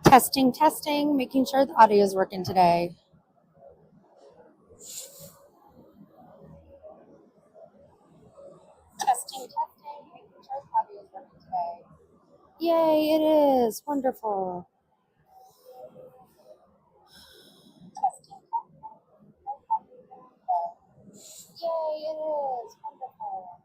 Testing, testing, making sure the audio is working today. Testing, testing, making sure the audio is working today. Yay, it is. Wonderful. Testing, yay, it is. Wonderful.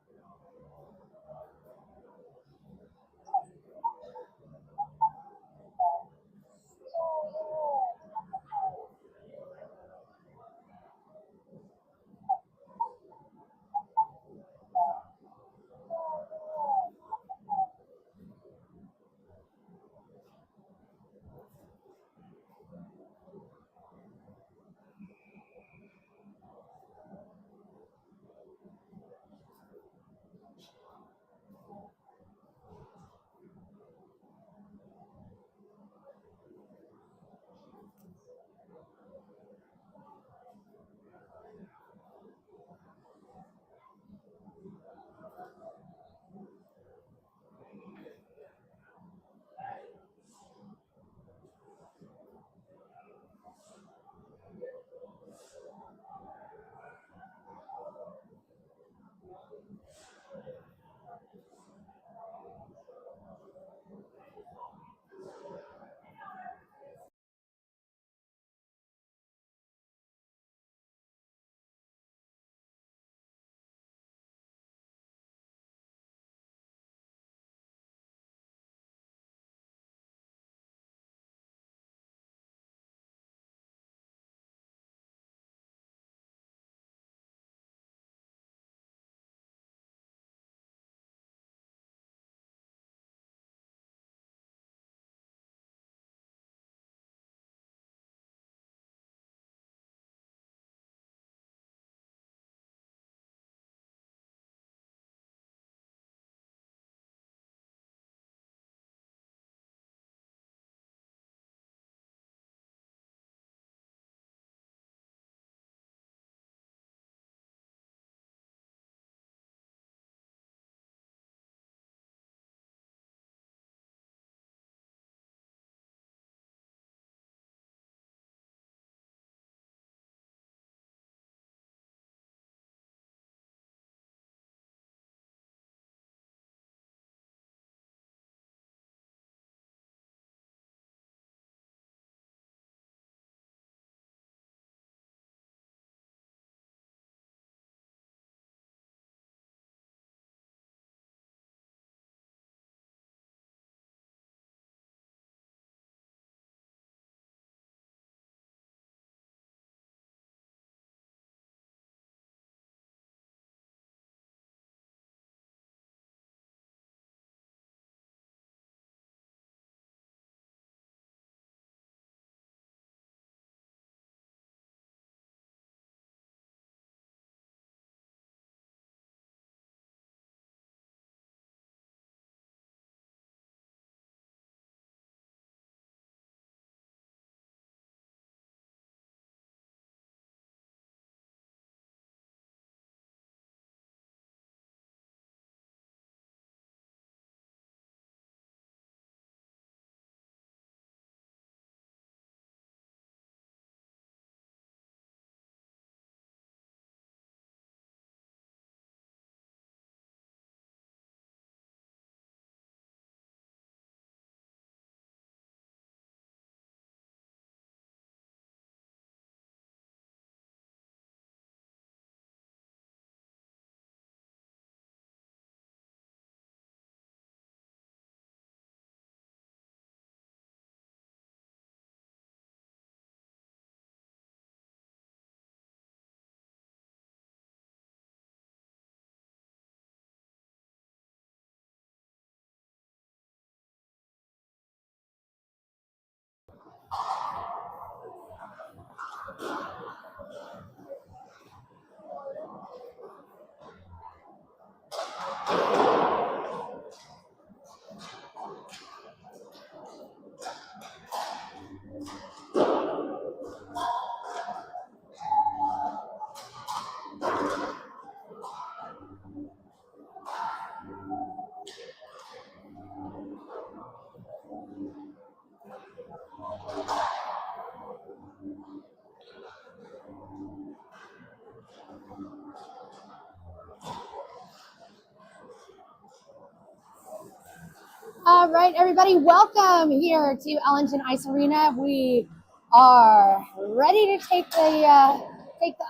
right, everybody, welcome here to Ellington Ice Arena. We are ready to take the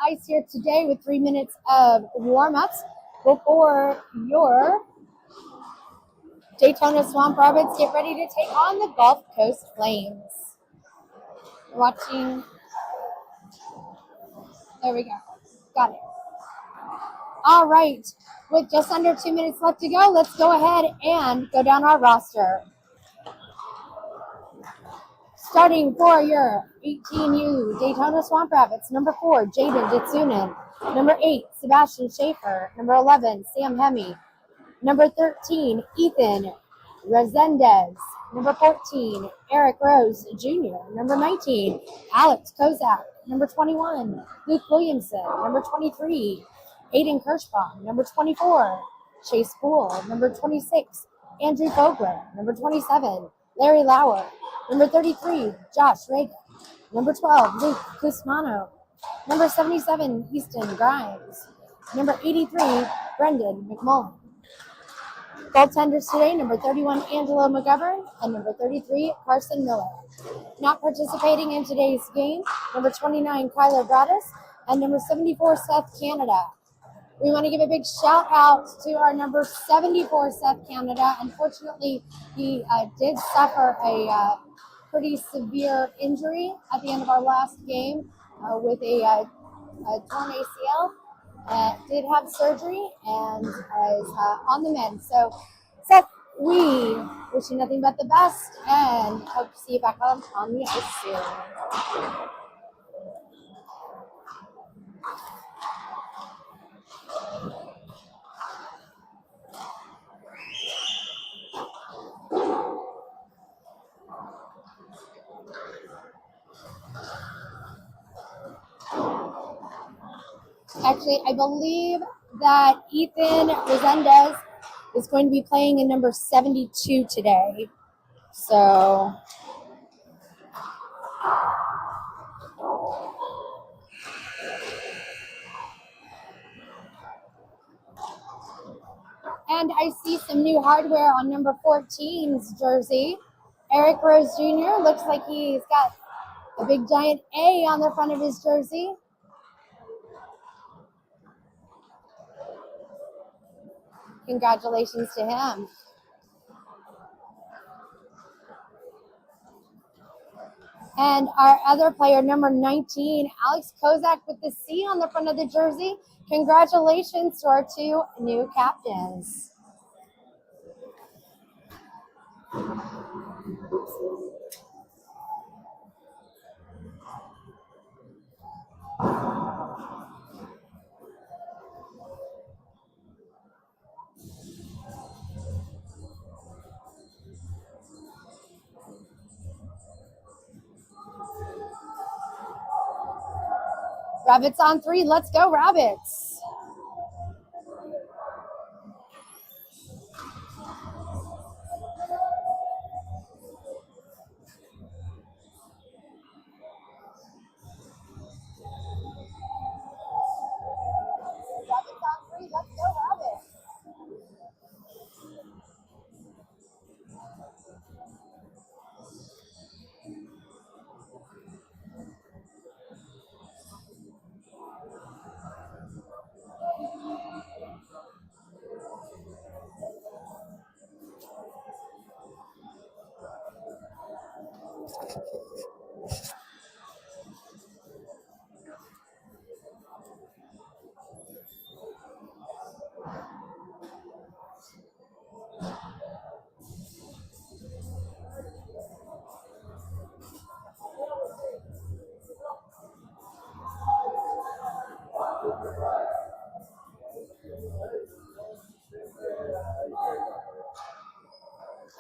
ice here today with 3 minutes of warm-ups before your Daytona Swamp Rabbits get ready to take on the Gulf Coast Flames. Watching. There we go. Got it. All right. With just under 2 minutes left to go, let's go ahead and go down our roster. Starting for your 18U Daytona Swamp Rabbits, number 4, Jaden Ditsunen. Number 8, Sebastian Schaefer. Number 11, Sam Hemme. Number 13, Ethan Resendez. Number 14, Eric Rose Jr. Number 19, Alex Kozak. Number 21, Luke Williamson. Number 23, Aiden Kirschbaum. Number 24, Chase Poole. Number 26, Andrew Vogler. Number 27, Larry Lauer. Number 33, Josh Reagan. Number 12, Luke Cusmano. Number 77, Easton Grimes. Number 83, Brendan McMullen. Goaltenders today, number 31, Angelo McGovern, and number 33, Carson Miller. Not participating in today's game, number 29, Kyler Broaddus, and number 74, Seth Canada. We want to give a big shout out to our number 74, Seth Canada. Unfortunately, he did suffer a pretty severe injury at the end of our last game with a torn ACL. Did have surgery and is on the mend. So, Seth, we wish you nothing but the best and hope to see you back on the ice soon. Actually, I believe that Ethan Resendez is going to be playing in number 72 today. So, and I see some new hardware on number 14's jersey. Eric Rose Jr. looks like he's got a big giant A on the front of his jersey. Congratulations to him. And our other player, number 19, Alex Kozak with the C on the front of the jersey. Congratulations to our 2 new captains. Rabbits on 3. Let's go, Rabbits.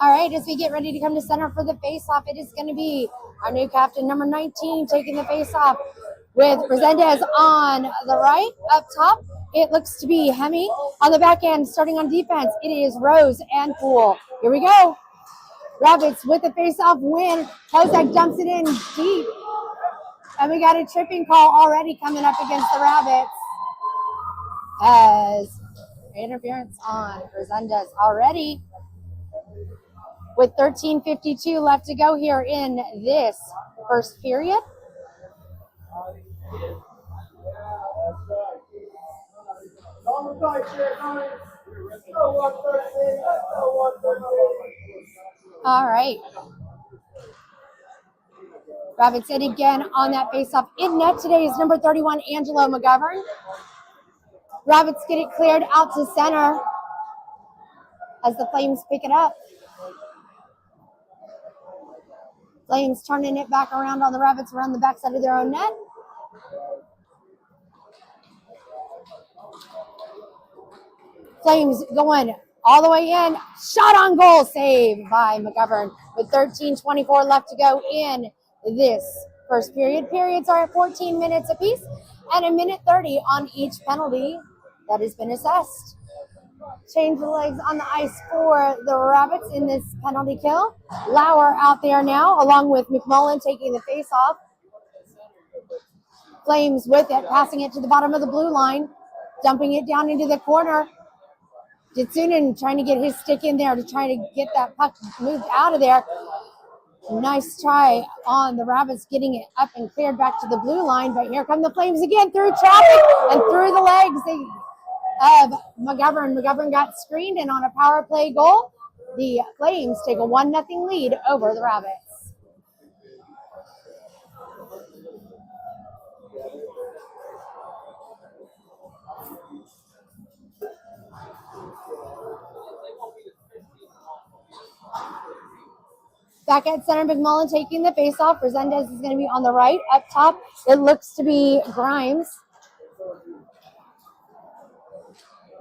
All right, as we get ready to come to center for the face-off, it is going to be our new captain, number 19, taking the face-off with Resendez on the right. Up top, it looks to be Hemme. On the back end, starting on defense, it is Rose and Poole. Here we go. Rabbits with the face-off win. Kozak dumps it in deep. And we got a tripping call already coming up against the Rabbits as interference on Resendez already. with 13:52 left to go here in this first period. All right. Rabbits in again on that faceoff. In net today is number 31, Angelo McGovern. Rabbits get it cleared out to center as the Flames pick it up. Flames turning it back around on the Rabbits around the backside of their own net. Flames going all the way in. Shot on goal, save by McGovern with 13:24 left to go in this first period. Periods are at 14 minutes apiece and a minute 30 on each penalty that has been assessed. Change the legs on the ice for the Rabbits in this penalty kill. Lauer out there now, along with McMullen taking the face off. Flames with it, passing it to the bottom of the blue line, dumping it down into the corner. Ditsunen trying to get his stick in there to try to get that puck moved out of there. Nice try on the Rabbits getting it up and cleared back to the blue line, but here come the Flames again through traffic and through the legs of McGovern. McGovern got screened, and on a power play goal, the Flames take a 1-0 lead over the Rabbits. Back at center, McMullen taking the faceoff. Resendez is going to be on the right. Up top, it looks to be Grimes.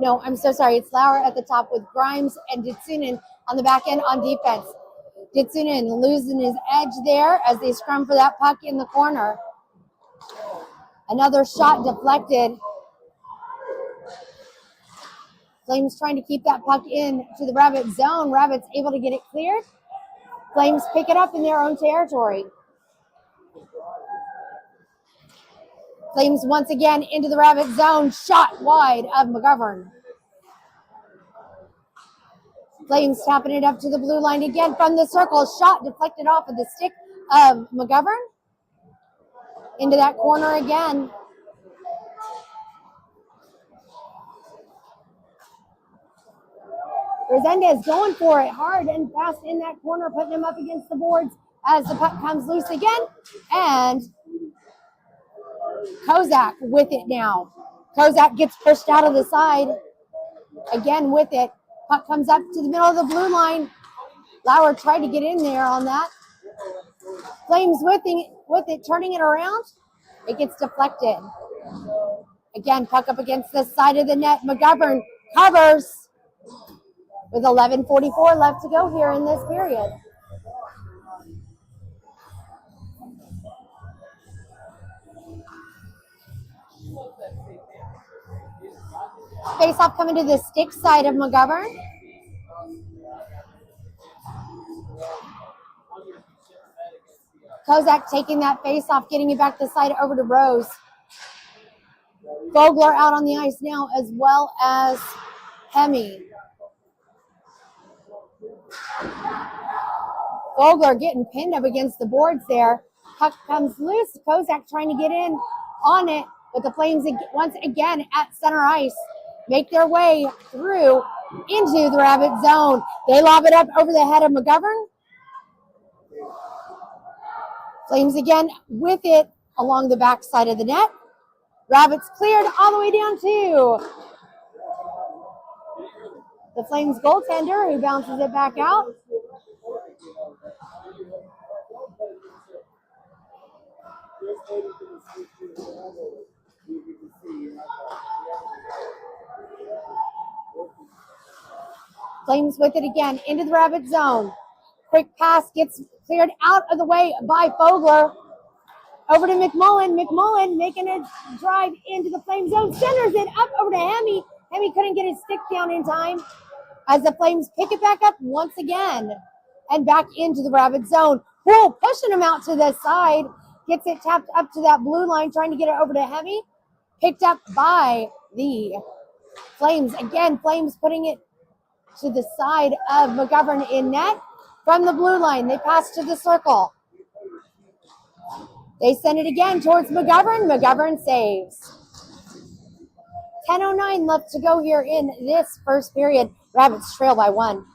No, I'm so sorry. It's Lauer at the top with Grimes and Ditsunen on the back end on defense. Ditsunen losing his edge there as they scrum for that puck in the corner. Another shot deflected. Flames trying to keep that puck in to the Rabbit zone. Rabbits able to get it cleared. Flames pick it up in their own territory. Flames once again into the Rabbit zone. Shot wide of McGovern. Flames tapping it up to the blue line again from the circle. Shot deflected off of the stick of McGovern. Into that corner again. Resendez going for it hard and fast in that corner, putting him up against the boards as the puck comes loose again. And Kozak with it now. Kozak gets pushed out of the side. Again with it. Puck comes up to the middle of the blue line. Lauer tried to get in there on that. Flames with it, turning it around. It gets deflected. Again, puck up against the side of the net. McGovern covers with 11:44 left to go here in this period. Face-off coming to the stick side of McGovern. Kozak taking that face-off, getting it back the side over to Rose. Vogler out on the ice now, as well as Hemi. Vogler getting pinned up against the boards there. Puck comes loose. Kozak trying to get in on it, but the Flames once again at center ice make their way through into the Rabbit zone. They lob it up over the head of McGovern. Flames again with it along the back side of the net. Rabbits cleared all the way down to the Flames goaltender, who bounces it back out. Flames with it again into the Rabbit zone. Quick pass gets cleared out of the way by Vogler. Over to McMullen. McMullen making a drive into the Flame zone. Centers it up over to Hemi. Hemi couldn't get his stick down in time as the Flames pick it back up once again and back into the Rabbit zone. Whoa, pushing him out to the side. Gets it tapped up to that blue line, trying to get it over to Hemi. Picked up by the Flames. Again, Flames putting it to the side of McGovern in net. From the blue line, they pass to the circle. They send it again towards McGovern. McGovern saves. 10:09 left to go here in this first period. Rabbits trail by 1.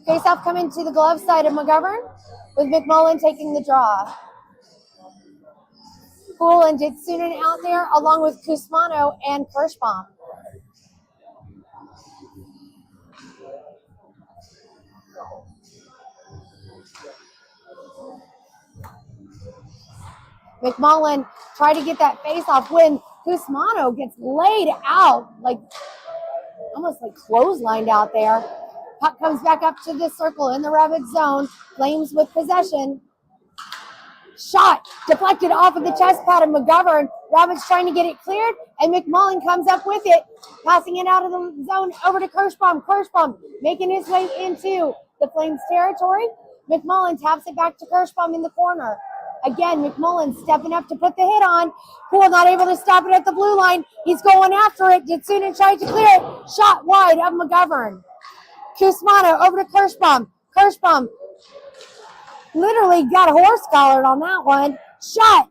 Face-off coming to the glove side of McGovern, with McMullen taking the draw. Poole and Ditsunen out there, along with Kusmano and Kirschbaum. McMullen tried to get that face-off when Kusmano gets laid out, almost like clotheslined out there. Puck comes back up to the circle in the Rabbit zone. Flames with possession. Shot deflected off of the chest pad of McGovern. Rabbits trying to get it cleared, and McMullen comes up with it, passing it out of the zone over to Kirschbaum. Kirschbaum making his way into the Flames territory. McMullen taps it back to Kirschbaum in the corner. Again, McMullen stepping up to put the hit on. Poole not able to stop it at the blue line. He's going after it. Ditsunen tried to clear it. Shot wide of McGovern. Kusmano over to Kirschbaum. Kirschbaum literally got a horse collared on that one. Shot.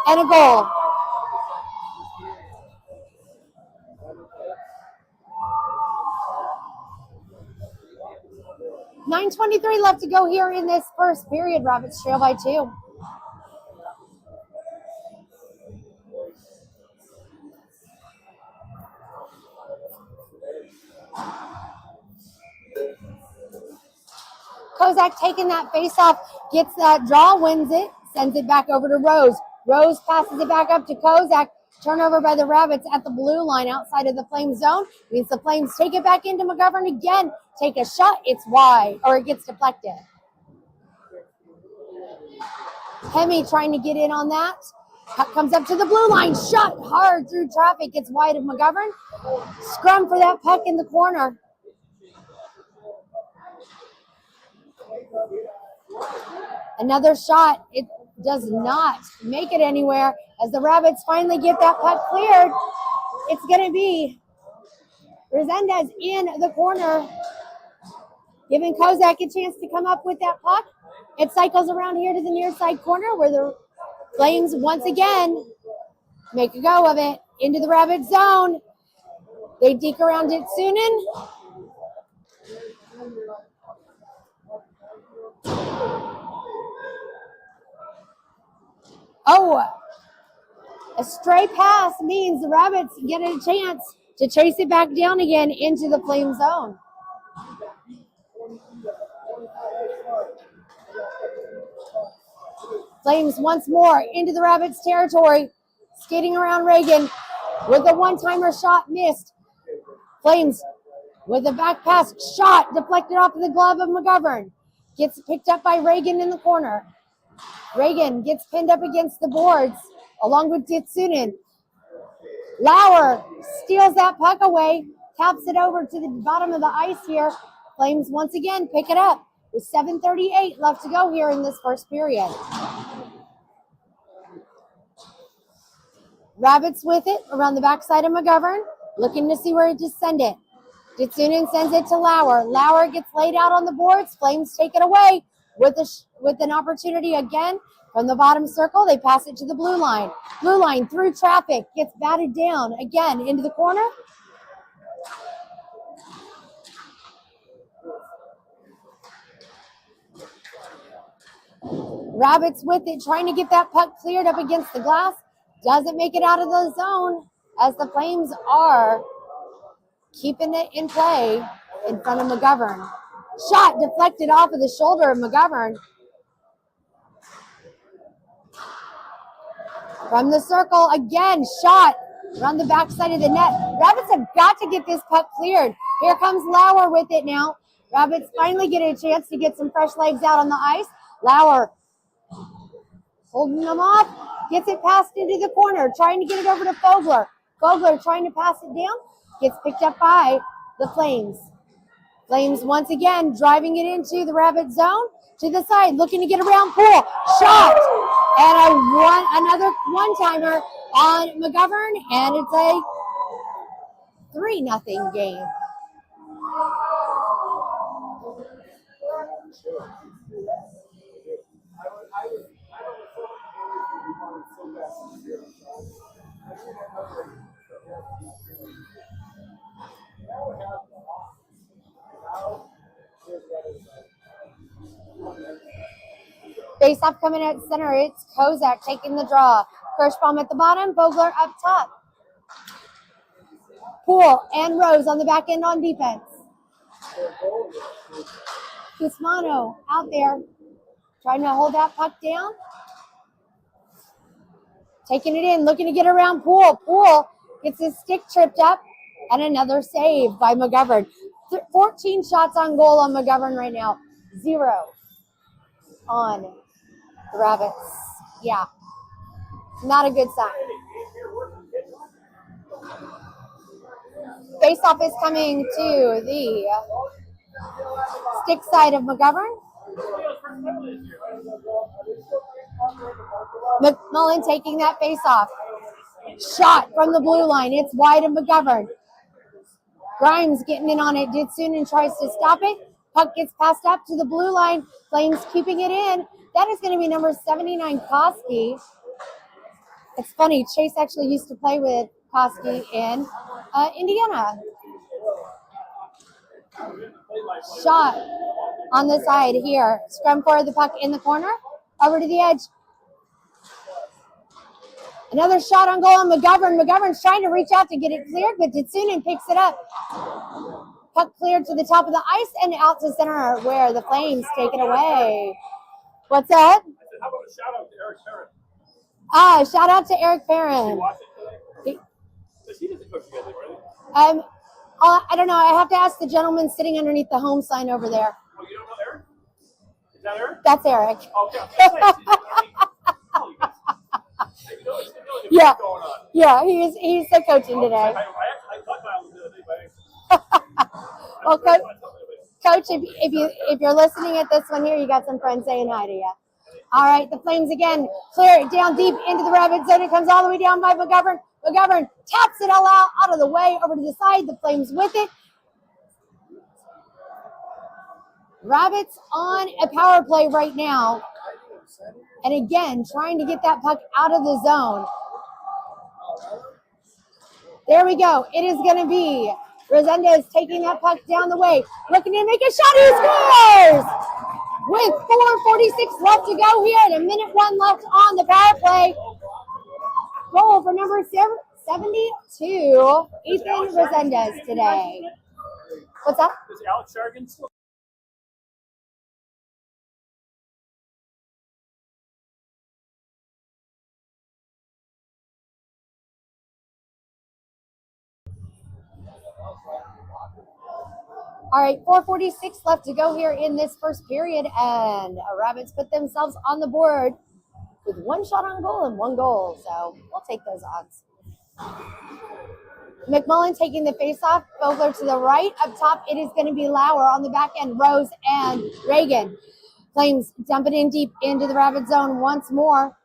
And a goal. .923 left to go here in this first period. Rabbits trail by 2. Kozak taking that face off, gets that draw, wins it, sends it back over to Rose. Rose passes it back up to Kozak. Turnover by the Rabbits at the blue line outside of the Flames zone. Means the Flames take it back into McGovern again. Take a shot. It's wide, or it gets deflected. Hemi trying to get in on that. Puck comes up to the blue line. Shot hard through traffic. It's wide of McGovern. Scrum for that puck in the corner. Another shot. It does not make it anywhere as the Rabbits finally get that puck cleared. It's going to be Resendez in the corner, giving Kozak a chance to come up with that puck. It cycles around here to the near side corner where the Flames once again make a go of it into the Rabbit zone. They deke around Ditsunen. Oh, a stray pass means the Rabbits get a chance to chase it back down again into the Flame zone. Flames once more into the Rabbits territory, skating around Reagan with a one-timer shot missed. Flames with a back pass shot deflected off of the glove of McGovern. Gets picked up by Reagan in the corner. Reagan gets pinned up against the boards along with Ditsunen. Lauer steals that puck away, taps it over to the bottom of the ice here. Flames once again pick it up with 7:38 left to go here in this first period. Rabbits with it around the backside of McGovern, looking to see where to send it. Ditsunen sends it to Lauer. Lauer gets laid out on the boards. Flames take it away with an opportunity again from the bottom circle. They pass it to the blue line. Blue line through traffic, gets batted down again into the corner. Rabbits with it, trying to get that puck cleared up against the glass. Doesn't make it out of the zone as the Flames are keeping it in play in front of McGovern. Shot deflected off of the shoulder of McGovern. From the circle, again, shot around the backside of the net. Rabbits have got to get this puck cleared. Here comes Lauer with it now. Rabbits finally get a chance to get some fresh legs out on the ice. Lauer holding them off, gets it passed into the corner, trying to get it over to Fogler. Fogler trying to pass it down, gets picked up by the Flames. Flames once again driving it into the Rabbit zone to the side, looking to get around Poole. Shot! And another one-timer on McGovern, and it's a 3-0 game. Face off coming at center. It's Kozak taking the draw. Kirschbaum at the bottom. Vogler up top. Poole and Rose on the back end on defense. Cusmano out there trying to hold that puck down. Taking it in, looking to get around Poole. Poole gets his stick tripped up, and another save by McGovern. 14 shots on goal on McGovern right now. 0 on the Rabbits. Yeah, not a good sign. Face-off is coming to the stick side of McGovern. McMullen taking that face-off. Shot from the blue line. It's wide of McGovern. Grimes getting in on it. Ditsunen tries to stop it. Puck gets passed up to the blue line. Flames keeping it in. That is going to be number 79, Koski. It's funny, Chase actually used to play with Koski in Indiana. Shot on the side here. Scrum for the puck in the corner. Over to the edge. Another shot on goal on McGovern. McGovern's trying to reach out to get it cleared, but Ditsunen picks it up. Puck cleared to the top of the ice and out to center where the Flames take it away. What's that? How about a shout out to Eric Perrin? Shout out to Eric Perrin. He doesn't coach together, right? I don't know. I have to ask the gentleman sitting underneath the home sign over there. Oh, you don't know Eric? Is that Eric? That's Eric. Okay. Yeah. Yeah, he's the coaching today. I thought that was the other day. Well, Coach, if you're listening at this one here, you got some friends saying hi to you. All right, the Flames again clear it down deep into the Rabbit zone. It comes all the way down by McGovern. McGovern taps it all out of the way over to the side. The Flames with it. Rabbits on a power play right now. And again, trying to get that puck out of the zone. There we go. It is going to be Resendez taking that puck down the way. Looking to make a shot. He scores! With 4:46 left to go here and 1:01 left on the power play. Goal for number 72, Ethan Resendez today. What's up? Is Alex Shargan still? All right, 4:46 left to go here in this first period, and Rabbits put themselves on the board with 1 shot on goal and 1 goal. So we'll take those odds. McMullen taking the face-off. Vogler to the right. Up top, it is going to be Lauer. On the back end, Rose and Reagan. Flames dump it in deep into the Rabbit zone once more,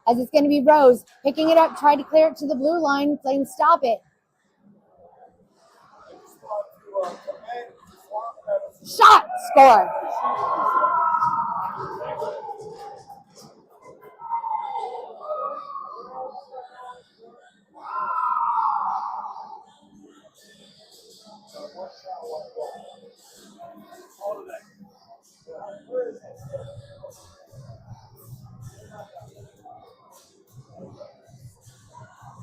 as it's going to be Rose picking it up, trying to clear it to the blue line. Flames stop it. Shot, score.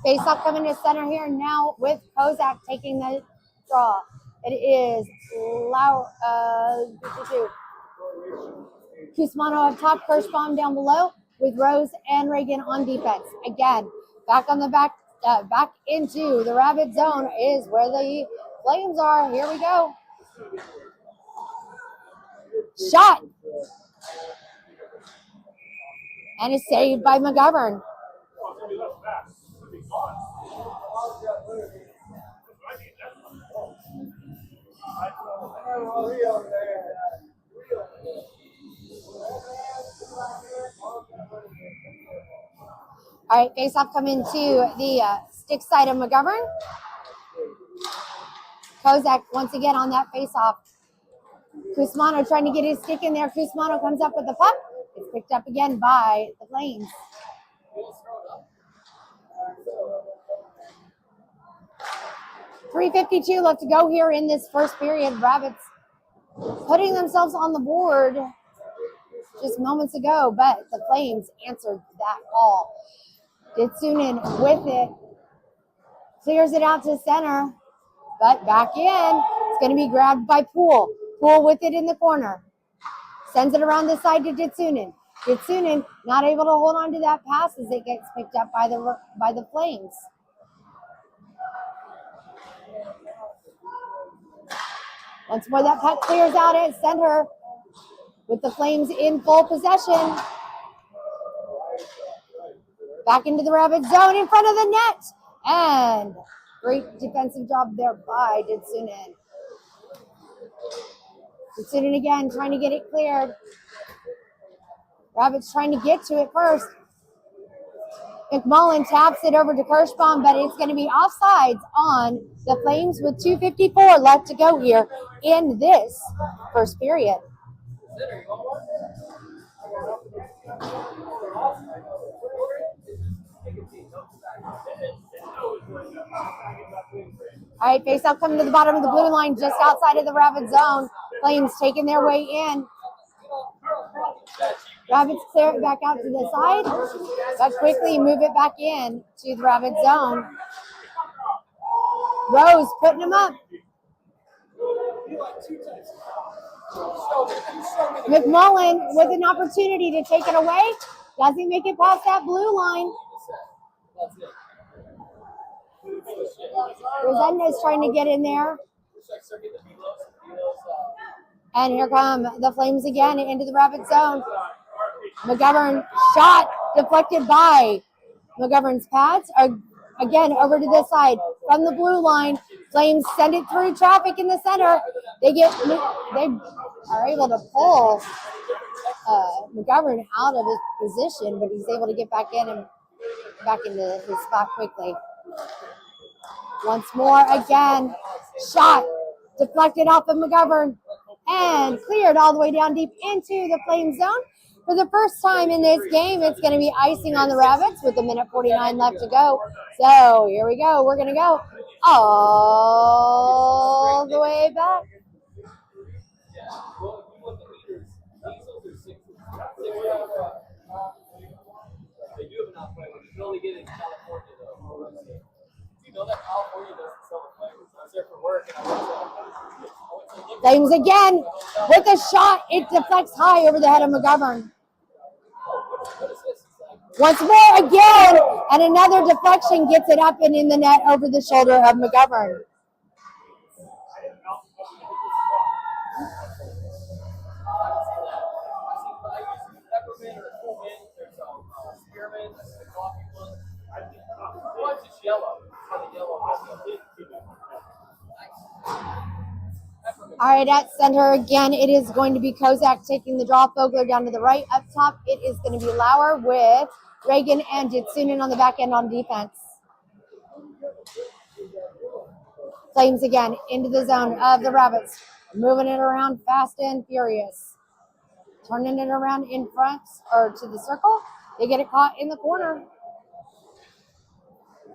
Face-off coming to center here now with Kozak taking the draw. It is Cusmano up top, Kirschbaum down below with Rose and Reagan on defense. Again, back into the Rabbit zone is where the Flames are. Here we go. Shot. And it's saved by McGovern. All right, face-off coming to the stick side of McGovern. Kozak once again on that face-off. Kusmano trying to get his stick in there. Kusmano comes up with the puck. It's picked up again by the Flames. .352 left to go here in this first period. Rabbits putting themselves on the board just moments ago, but the Flames answered that call. Ditsunen with it. Clears it out to center, but back in. It's going to be grabbed by Poole. Poole with it in the corner. Sends it around the side to Ditsunen. Ditsunen not able to hold on to that pass as it gets picked up by the Flames. Once more, that puck clears out at center with the Flames in full possession. Back into the Rabbit zone in front of the net. And great defensive job there by Ditsunen. Ditsunen again trying to get it cleared. Rabbits trying to get to it first. McMullen taps it over to Kirschbaum, but it's going to be offsides on the Flames with 2:54 left to go here in this first period. All right, face-off coming to the bottom of the blue line just outside of the Rabbit zone. Flames taking their way in. Rabbits clear it back out to the side, but quickly move it back in to the Rabbit zone. Rose putting them up. McMullen with an opportunity to take it away. Doesn't make it past that blue line. Resendez trying to get in there. And here come the Flames again into the Rabbit zone. McGovern shot deflected by McGovern's pads. Again, over to this side from the blue line. Flames send it through traffic in the center. They are able to pull McGovern out of his position, but he's able to get back in and back into his spot quickly. Once more, again, shot deflected off of McGovern and cleared all the way down deep into the Flame zone. For the first time in this game, it's going to be icing on the Rabbits with 1:49 left to go. So here we go. We're going to go all the way back. They do have enough flavor. You can only get it in California, though. You know that California doesn't sell the flavors. I was there for work, and I went to Flames again with a shot. It deflects high over the head of McGovern. Once more again, and another deflection gets it up and in the net over the shoulder of McGovern. All right, at center again, it is going to be Kozak taking the draw. Fogler down to the right. Up top, it is going to be Lauer with Reagan and Ditsunen on the back end on defense. Flames again into the zone of the Rabbits. Moving it around fast and furious. Turning it around in front or to the circle. They get it caught in the corner.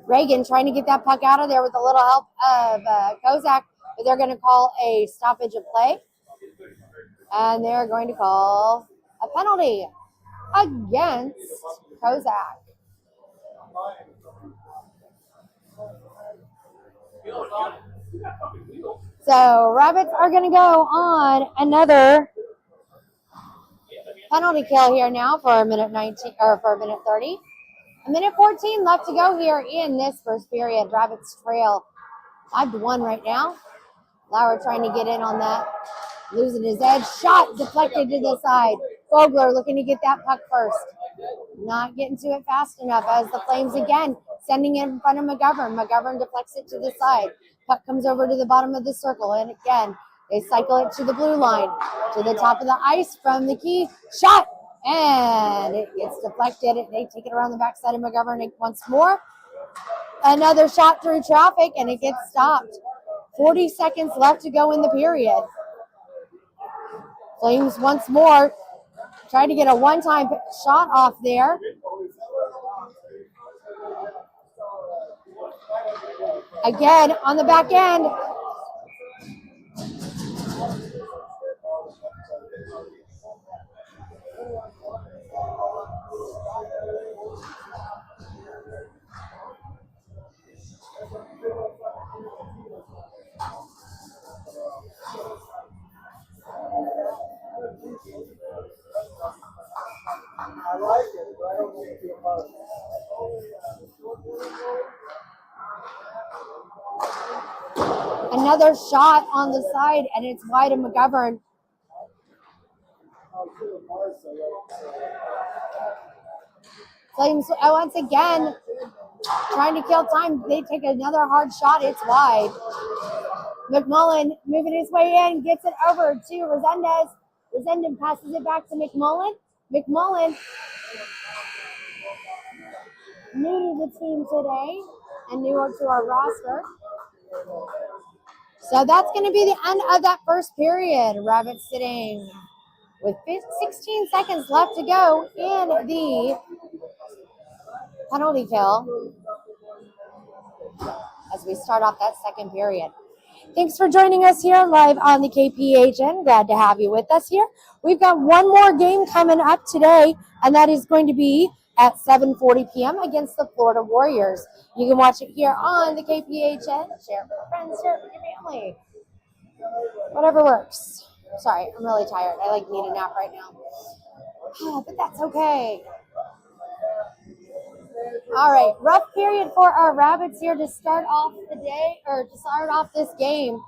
Reagan trying to get that puck out of there with a little help of Kozak. But they're going to call a stoppage of play. And they're going to call a penalty against Kozak. So Rabbits are going to go on another penalty kill here now for 1:19 or for 1:30. 1:14 left to go here in this first period. Rabbits trail 5-1 right now. Lauer trying to get in on that. Losing his edge. Shot deflected to the side. Fogler looking to get that puck first. Not getting to it fast enough as the Flames again sending it in front of McGovern. McGovern deflects it to the side. Puck comes over to the bottom of the circle. And again, they cycle it to the blue line. To the top of the ice from the key. Shot. And it gets deflected. They take it around the backside of McGovern once more. Another shot through traffic and it gets stopped. 40 seconds left to go in the period. Flames once more trying to get a one-time shot off there. Again, on the back end. I like it, but I don't think it's hard. Another shot on the side, and it's wide of McGovern. Flames once again trying to kill time. They take another hard shot. It's wide. McMullen moving his way in, gets it over to Resendez. Resendez passes it back to McMullen. McMullen, new to the team today and newer to our roster. So that's going to be the end of that first period. Rabbits sitting with 16 seconds left to go in the penalty kill as we start off that second period. Thanks for joining us here live on the KPHN. Glad to have you with us here. We've got one more game coming up today, and that is going to be at 7:40 p.m. against the Florida Warriors. You can watch it here on the KPHN. Share it with your friends, share it with your family. Whatever works. Sorry, I'm really tired. I need a nap right now. But that's okay. All right, rough period for our Rabbits here to start off the day, or to start off this game.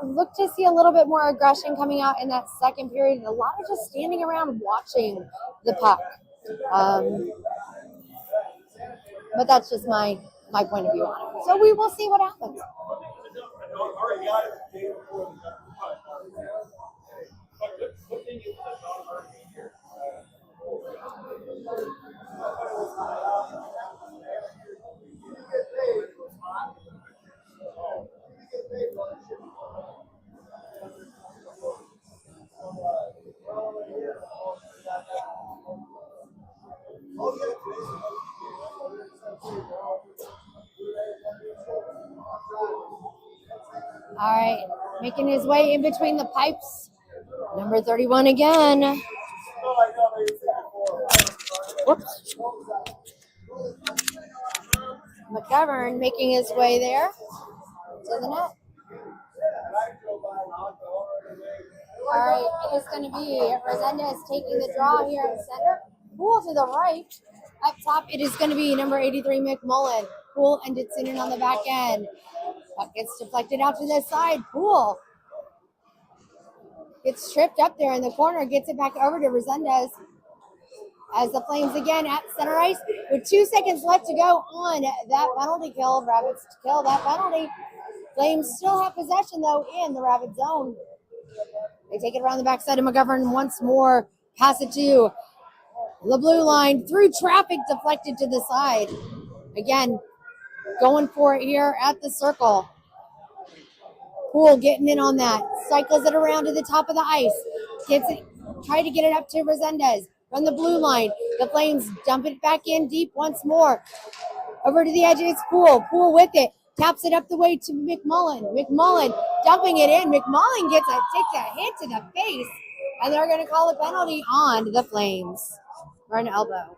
Look to see a little bit more aggression coming out in that second period. A lot of just standing around watching the puck. But that's just my point of view on it. So we will see what happens. All right, making his way in between the pipes. Number 31 again. Whoops. McGovern making his way there to the net. All right, it is going to be Resendez taking the draw here at center. Poole to the right. Up top, it is going to be number 83, McMullen. Poole and it's in on the back end. Puck gets deflected out to the side. Poole gets tripped up there in the corner, gets it back over to Resendez. As the Flames again at center ice with 2 seconds left to go on that penalty kill. Rabbits kill that penalty. Flames still have possession though in the Rabbit zone. They take it around the backside of McGovern once more. Pass it to the blue line through traffic, deflected to the side. Again, going for it here at the circle. Poole getting in on that. Cycles it around to the top of the ice. Gets it, try to get it up to Resendez. From the blue line, the Flames dump it back in deep once more. Over to the edge, it's Poole. Poole with it. Taps it up the way to McMullen. McMullen dumping it in. McMullen takes a hit to the face, and they're going to call a penalty on the Flames for an elbow.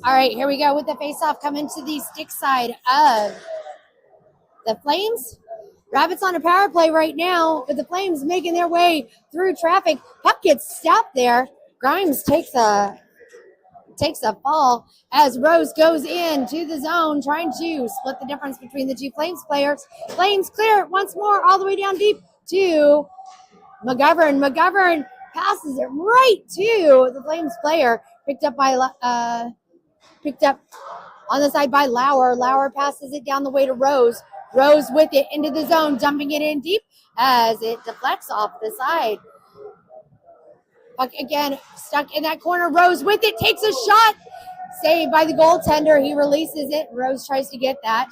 All right, here we go with the face-off coming to the stick side of the Flames. Rabbits on a power play right now, but the Flames making their way through traffic. Puck gets stopped there. Grimes takes a takes a fall as Rose goes into the zone, trying to split the difference between the two Flames players. Flames clear it once more, all the way down deep to McGovern. McGovern passes it right to the Flames player, picked up on the side by Lauer. Lauer passes it down the way to Rose. Rose with it into the zone, dumping it in deep as it deflects off the side. Puck again stuck in that corner. Rose with it, takes a shot. Saved by the goaltender. He releases it. Rose tries to get that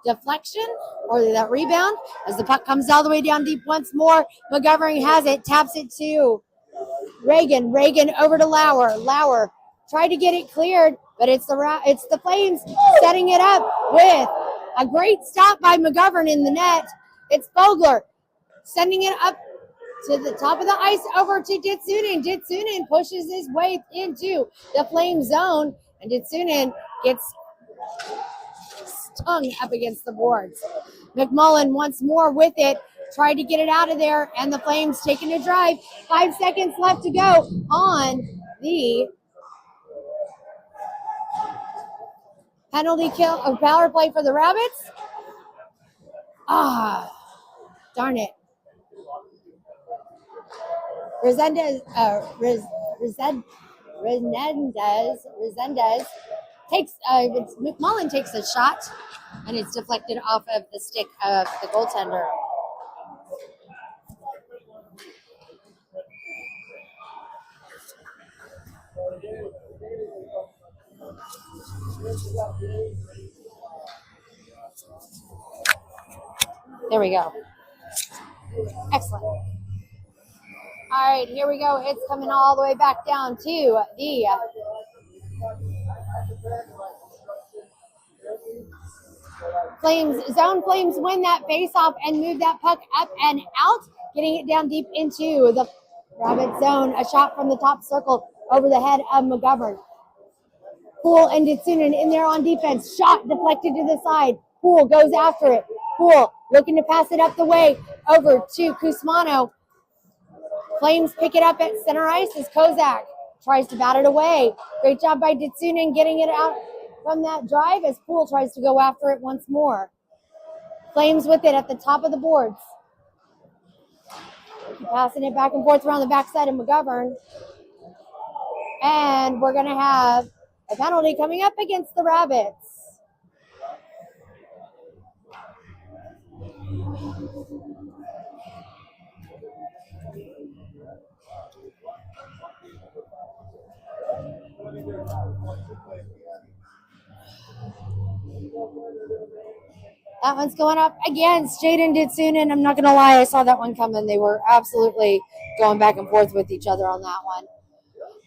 deflection or that rebound as the puck comes all the way down deep once more. McGovern has it, taps it to Reagan. Reagan over to Lauer. Lauer tried to get it cleared, but it's the Flames setting it up with a great stop by McGovern in the net. It's Vogler sending it up to the top of the ice over to Ditsunen. Ditsunen pushes his way into the Flame zone, and Ditsunen gets stung up against the boards. McMullen once more with it, tried to get it out of there, and the Flames taking a drive. 5 seconds left to go on the penalty kill or power play for the Rabbits. Darn it. Resendez takes McMullen takes a shot, and it's deflected off of the stick of the goaltender. There we go. Excellent. All right, here we go. It's coming all the way back down to the Flames. Zone Flames win that face-off and move that puck up and out, getting it down deep into the Rabbit zone. A shot from the top circle over the head of McGovern. Poole and Ditsunen in there on defense. Shot deflected to the side. Poole goes after it. Poole looking to pass it up the way over to Kusmano. Flames pick it up at center ice as Kozak tries to bat it away. Great job by Ditsunen getting it out from that drive as Poole tries to go after it once more. Flames with it at the top of the boards. Keep passing it back and forth around the backside of McGovern. And we're going to have a penalty coming up against the Rabbits. That one's going up against Jaden Ditsunen. I'm not going to lie, I saw that one coming. They were absolutely going back and forth with each other on that one.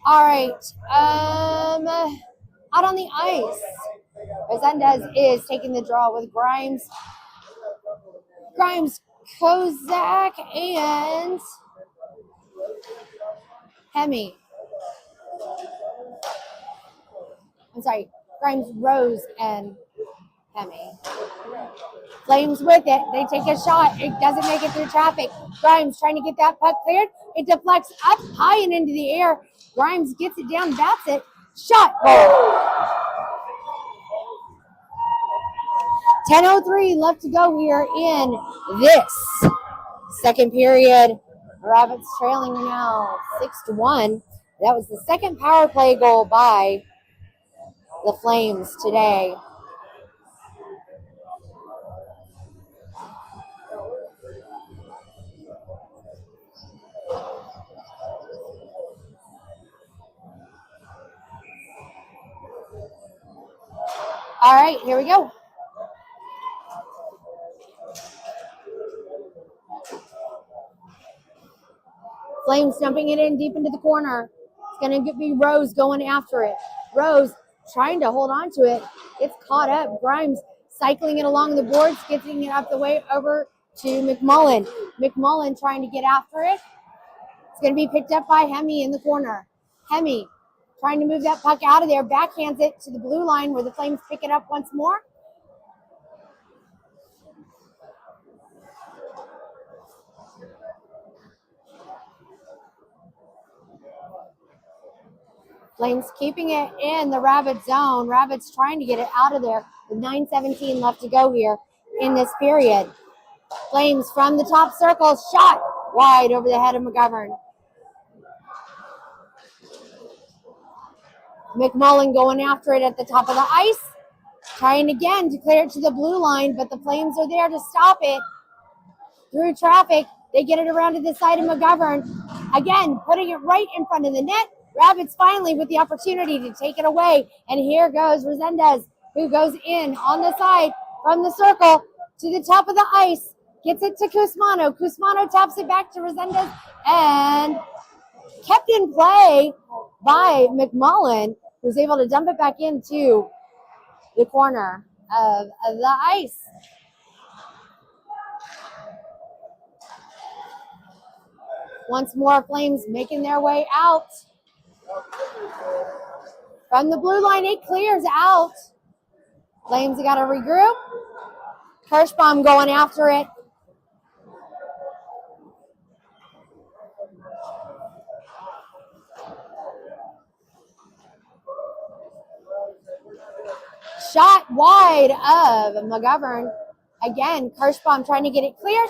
All right. Out on the ice, Resendez is taking the draw with Grimes, Kozak, and Hemi. I'm sorry, Grimes, Rose, and Hemi. Flames with it. They take a shot. It doesn't make it through traffic. Grimes trying to get that puck cleared. It deflects up high and into the air. Grimes gets it down, bats it. Shot. Goal. 10:03 left to go here in this second period. Rabbits trailing now 6-1. That was the second power play goal by the Flames today. All right, here we go. Flames dumping it in deep into the corner. It's going to be Rose going after it. Rose trying to hold on to it. It's caught up. Grimes cycling it along the boards, getting it up the way over to McMullen. McMullen trying to get after it. It's going to be picked up by Hemi in the corner. Hemi trying to move that puck out of there. Backhands it to the blue line where the Flames pick it up once more. Flames keeping it in the Rabbit zone. Rabbits trying to get it out of there with 9:17 left to go here in this period. Flames from the top circle, shot wide over the head of McGovern. McMullen going after it at the top of the ice. Trying again to clear it to the blue line, but the Flames are there to stop it. Through traffic, they get it around to the side of McGovern. Again, putting it right in front of the net. Rabbits finally with the opportunity to take it away. And here goes Resendez, who goes in on the side from the circle to the top of the ice. Gets it to Cusmano. Cusmano taps it back to Resendez and kept in play by McMullen, who's able to dump it back into the corner of the ice. Once more, Flames making their way out. From the blue line, it clears out. Flames have got to regroup. Kirschbaum going after it. Shot wide of McGovern. Again, Kirschbaum trying to get it cleared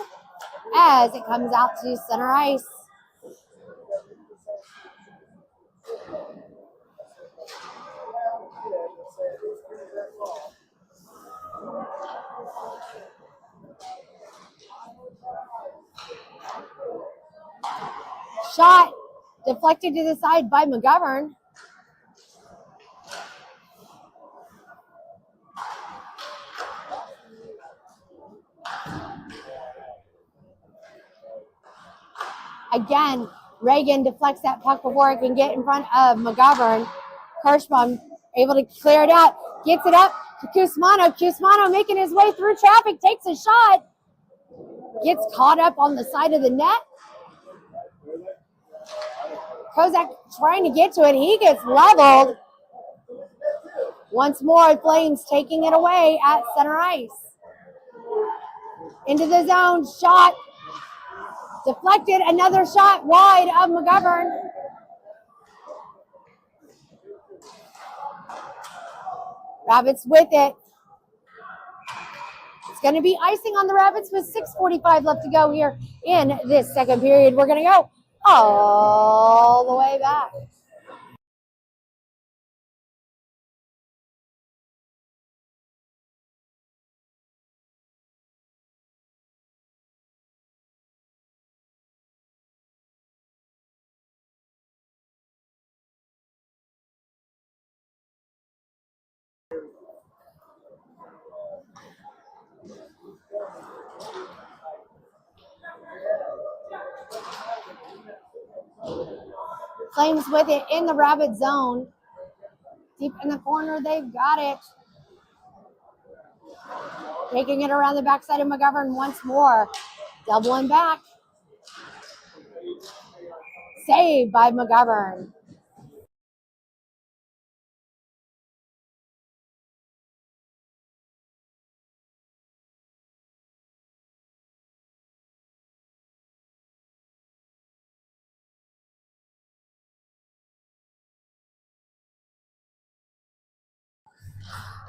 as it comes out to center ice. Shot deflected to the side by McGovern. Again, Reagan deflects that puck before it can get in front of McGovern. Kirschbaum able to clear it out. Gets it up to Cusmano. Cusmano making his way through traffic. Takes a shot. Gets caught up on the side of the net. Kozak trying to get to it. He gets leveled. Once more, Flames taking it away at center ice. Into the zone. Shot. Deflected. Another shot wide of McGovern. Rabbits with it. It's going to be icing on the Rabbits with 6:45 left to go here in this second period. We're going to go all the way back. Flames with it in the Rabbit zone. Deep in the corner, they've got it. Taking it around the backside of McGovern once more. Doubling back. Saved by McGovern.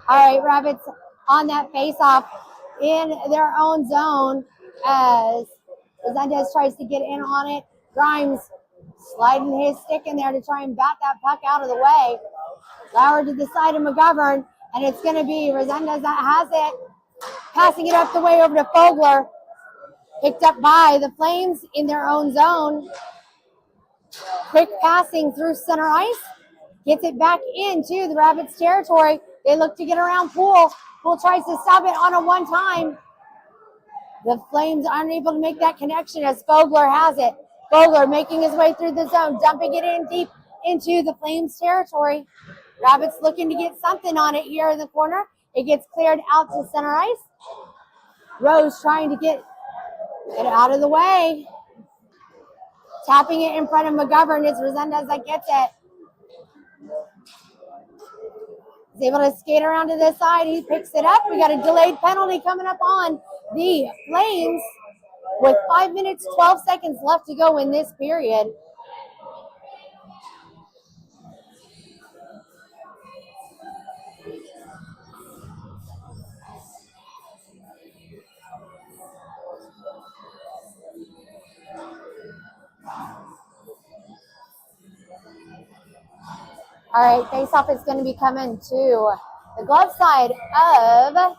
All right, Rabbits on that face-off in their own zone as Resendez tries to get in on it. Grimes sliding his stick in there to try and bat that puck out of the way. Lauer to the side of McGovern, and it's going to be Resendez that has it. Passing it up the way over to Fogler. Picked up by the Flames in their own zone. Quick passing through center ice. Gets it back into the Rabbits territory. They look to get around Poole. Poole tries to stop it on a one-time. The Flames aren't able to make that connection as Fogler has it. Fogler making his way through the zone, dumping it in deep into the Flames territory. Rabbits looking to get something on it here in the corner. It gets cleared out to center ice. Rose trying to get it out of the way. Tapping it in front of McGovern. It's Resendez that gets it. He's able to skate around to this side. He picks it up. We got a delayed penalty coming up on the Flames with 5 minutes, 12 seconds left to go in this period. All right, face-off is going to be coming to the glove side of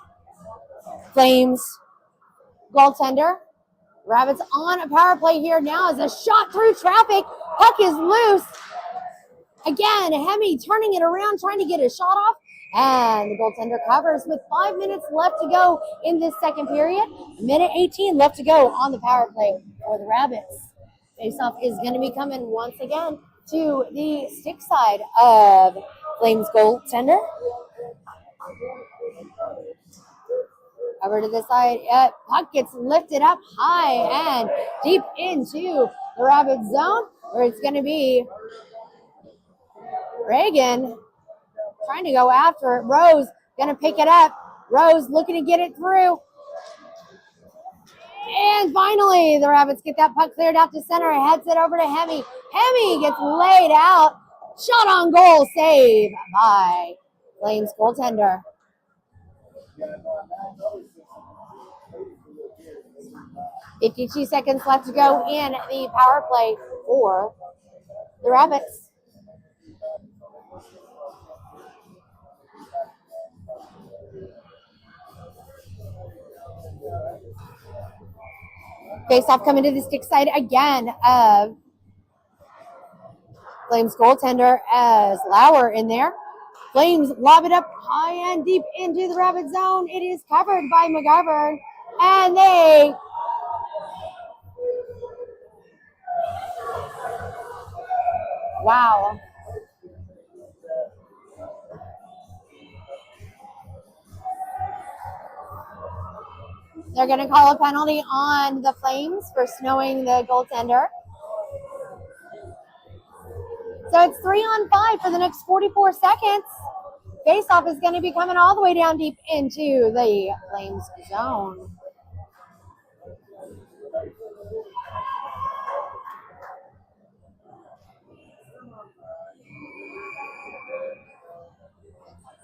Flames goaltender. Rabbits on a power play here now as a shot through traffic. Puck is loose. Again, Hemi turning it around, trying to get a shot off. And the goaltender covers with 5 minutes left to go in this second period. Minute 18 left to go on the power play for the Rabbits. Faceoff is going to be coming once again to the stick side of Flames goaltender. Over to the side, puck gets lifted up high and deep into the Rabbit zone, where it's going to be Reagan trying to go after it. Rose going to pick it up. Rose looking to get it through. And finally, the Rabbits get that puck cleared out to center. Heads it over to Hemi. Hemi gets laid out. Shot on goal, save by Flames goaltender. 52 seconds left to go in the power play for the Rabbits. Face-off coming to the stick side again of Flames goaltender as Lauer in there. Flames lob it up high and deep into the Rabbit zone. It is covered by McGovern, and they wow. They're going to call a penalty on the Flames for snowing the goaltender. So it's 3-on-5 for the next 44 seconds. Face-off is going to be coming all the way down deep into the Flames zone.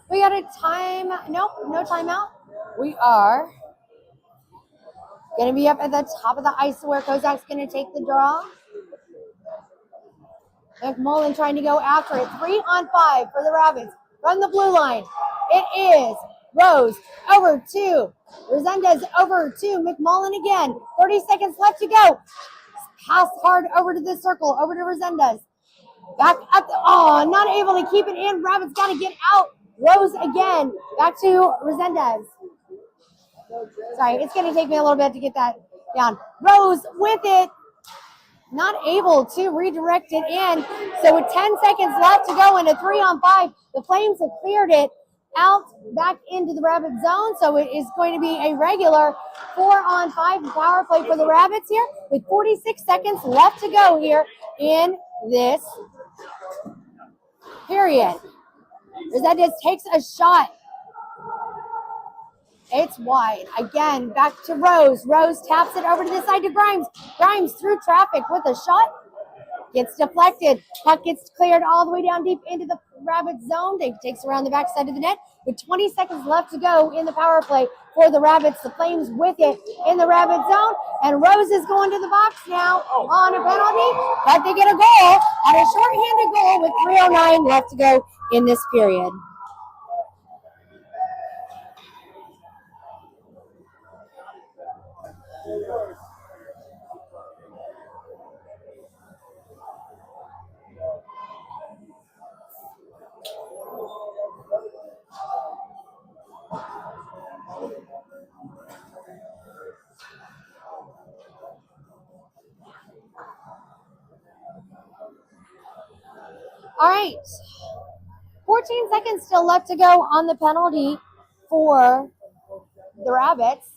We got a time. Nope, no timeout. We are going to be up at the top of the ice where Kozak's going to take the draw. McMullen trying to go after it. 3-on-5 for the Rabbits. From the blue line. It is Rose over to Resendez over to McMullen again. 30 seconds left to go. Pass hard over to the circle. Over to Resendez. Back up. Not able to keep it in. Rabbits got to get out. Rose again. Back to Resendez. Sorry, it's going to take me a little bit to get that down. Rose with it. Not able to redirect it in. So with 10 seconds left to go in a 3-on-5, the Flames have cleared it out back into the Rabbit zone. So it is going to be a regular 4-on-5 power play for the Rabbits here with 46 seconds left to go here in this period. Resendez takes a shot. It's wide. Again, back to Rose. Rose taps it over to the side to Grimes. Grimes through traffic with a shot. Gets deflected. Puck gets cleared all the way down deep into the Rabbit zone. They takes around the backside of the net with 20 seconds left to go in the power play for the Rabbits. The Flames with it in the Rabbit zone. And Rose is going to the box now on a penalty. But they get a goal at a shorthanded goal with 3:09 left to go in this period. All right, 14 seconds still left to go on the penalty for the Rabbits,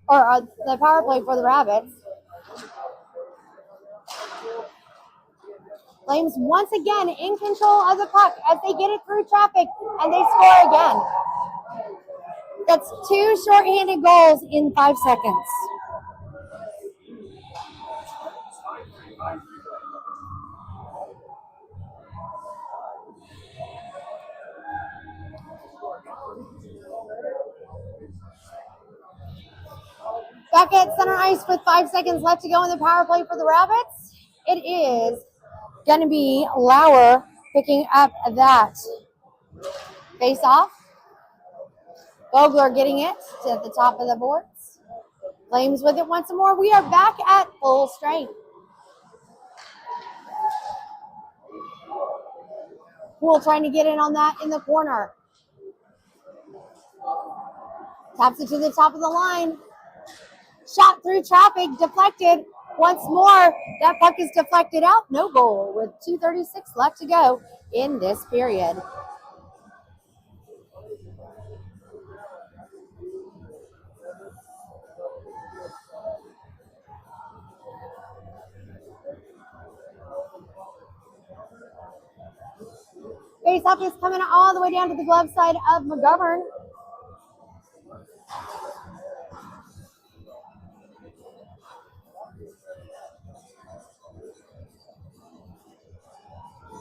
or the power play for the Rabbits. Flames once again in control of the puck as they get it through traffic, and they score again. That's 2 shorthanded goals in 5 seconds. Back at center ice with 5 seconds left to go in the power play for the Rabbits. It is going to be Lauer picking up that face off. Vogler getting it to the top of the boards. Flames with it once more. We are back at full strength. Poole trying to get in on that in the corner. Taps it to the top of the line. Shot through traffic, deflected. Once more, that puck is deflected out. No goal with 2:36 left to go in this period. Face-off is coming all the way down to the glove side of McGovern.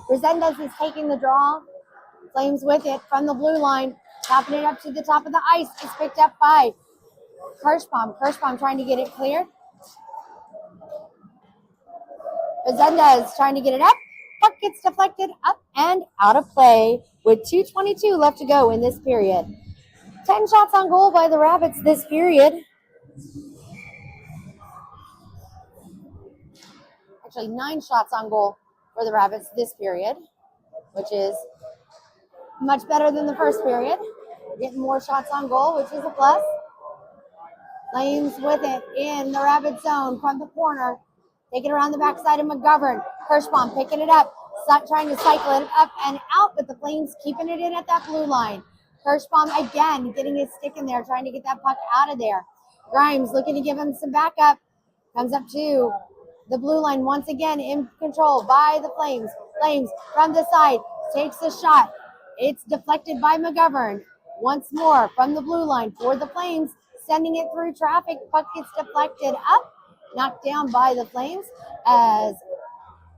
Resendez is taking the draw. Flames with it from the blue line. Tapping it up to the top of the ice. It's picked up by Kirschbaum. Kirschbaum trying to get it cleared. Resendez trying to get it up. Puck gets deflected up and out of play with 2:22 left to go in this period. 10 shots on goal by the Rabbits this period. Actually, 9 shots on goal for the Rabbits this period, which is much better than the first period. Getting more shots on goal, which is a plus. Flames with it in the Rabbit zone from the corner. Take it around the backside of McGovern. Kirschbaum picking it up, trying to cycle it up and out, but the Flames keeping it in at that blue line. Kirschbaum again getting his stick in there, trying to get that puck out of there. Grimes looking to give him some backup. Comes up to the blue line once again in control by the Flames. Flames from the side takes a shot. It's deflected by McGovern. Once more from the blue line for the Flames, sending it through traffic. Puck gets deflected up, knocked down by the Flames as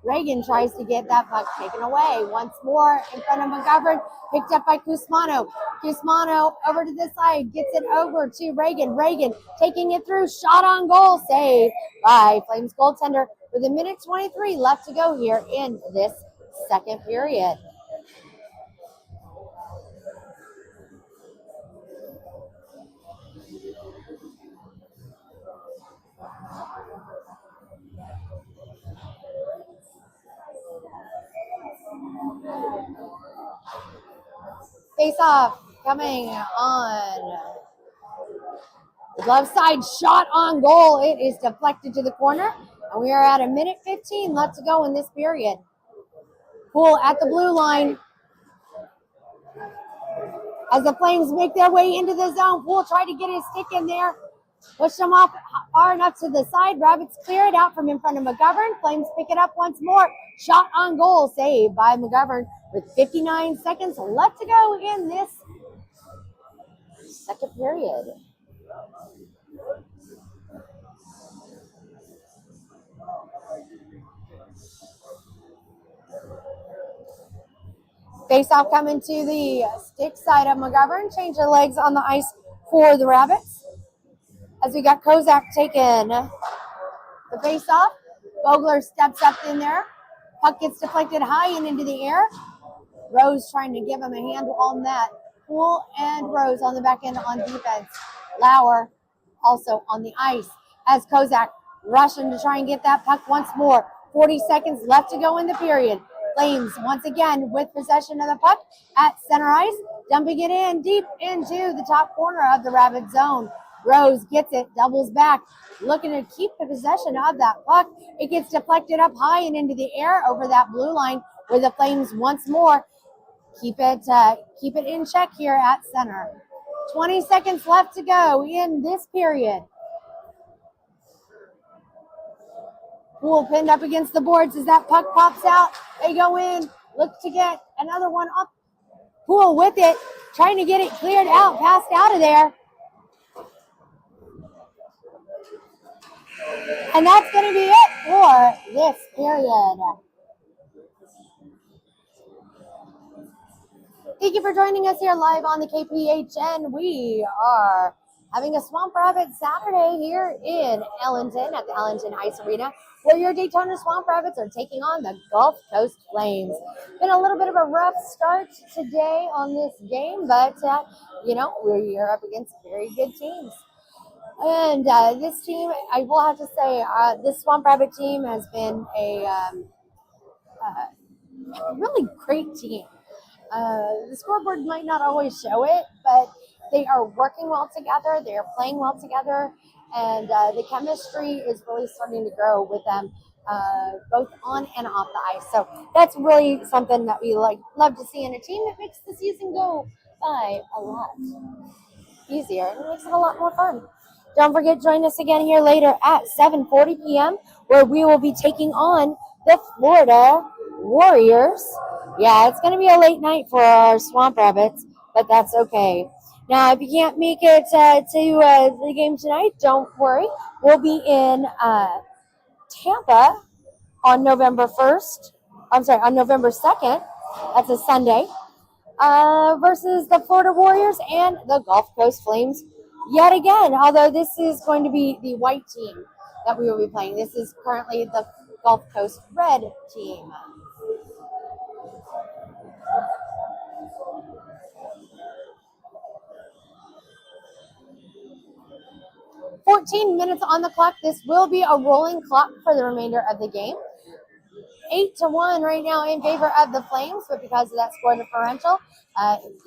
Reagan tries to get that puck taken away. Once more in front of McGovern, picked up by Cusmano. Cusmano over to the side, gets it over to Reagan. Reagan taking it through, shot on goal, save by Flames goaltender with 1:23 left to go here in this second period. Face off coming on the glove side, shot on goal. It is deflected to the corner, and we are at 1:15 left to go in this period. Poole at the blue line as the Flames make their way into the zone. Poole tried to get his stick in there, pushed him off far enough to the side. Rabbits clear it out from in front of McGovern. Flames pick it up once more. Shot on goal, saved by McGovern with 59 seconds left to go in this second period. Face-off coming to the stick side of McGovern. Change the legs on the ice for the Rabbits. As we got Kozak taking the face-off. Vogler steps up in there. Puck gets deflected high and into the air. Rose trying to give him a hand on that. Poole and Rose on the back end on defense. Lauer also on the ice as Kozak rushing to try and get that puck once more. 40 seconds left to go in the period. Flames once again with possession of the puck at center ice, dumping it in deep into the top corner of the Rabbit zone. Rose gets it, doubles back, looking to keep the possession of that puck. It gets deflected up high and into the air over that blue line where the Flames once more keep it in check here at center. 20 seconds left to go in this period. Poole pinned up against the boards as that puck pops out. They go in, look to get another one up. Poole with it, trying to get it cleared out, passed out of there. And that's going to be it for this period. Thank you for joining us here live on the KPHN. We are having a Swamp Rabbit Saturday here in Ellington at the Ellington Ice Arena, where your Daytona Swamp Rabbits are taking on the Gulf Coast Flames. Been a little bit of a rough start today on this game, but we're up against very good teams. And this team, I will have to say, this Swamp Rabbit team has been a really great team. The scoreboard might not always show it, but they are working well together. They are playing well together, and the chemistry is really starting to grow with them, both on and off the ice. So that's really something that we love to see in a team. It makes the season go by a lot easier, and it makes it a lot more fun. Don't forget, join us again here later at 7:40 p.m., where we will be taking on the Florida Warriors. Yeah, it's going to be a late night for our Swamp Rabbits, but that's okay. Now, if you can't make it to the game tonight, don't worry. We'll be in Tampa on November 1st. On November 2nd. That's a Sunday. Versus the Florida Warriors and the Gulf Coast Flames yet again. Although this is going to be the white team that we will be playing. This is currently the Gulf Coast Red team. $14 minutes on the clock. This will be a rolling clock for the remainder of the game. 8-1 right now in favor of the Flames, but because of that score differential,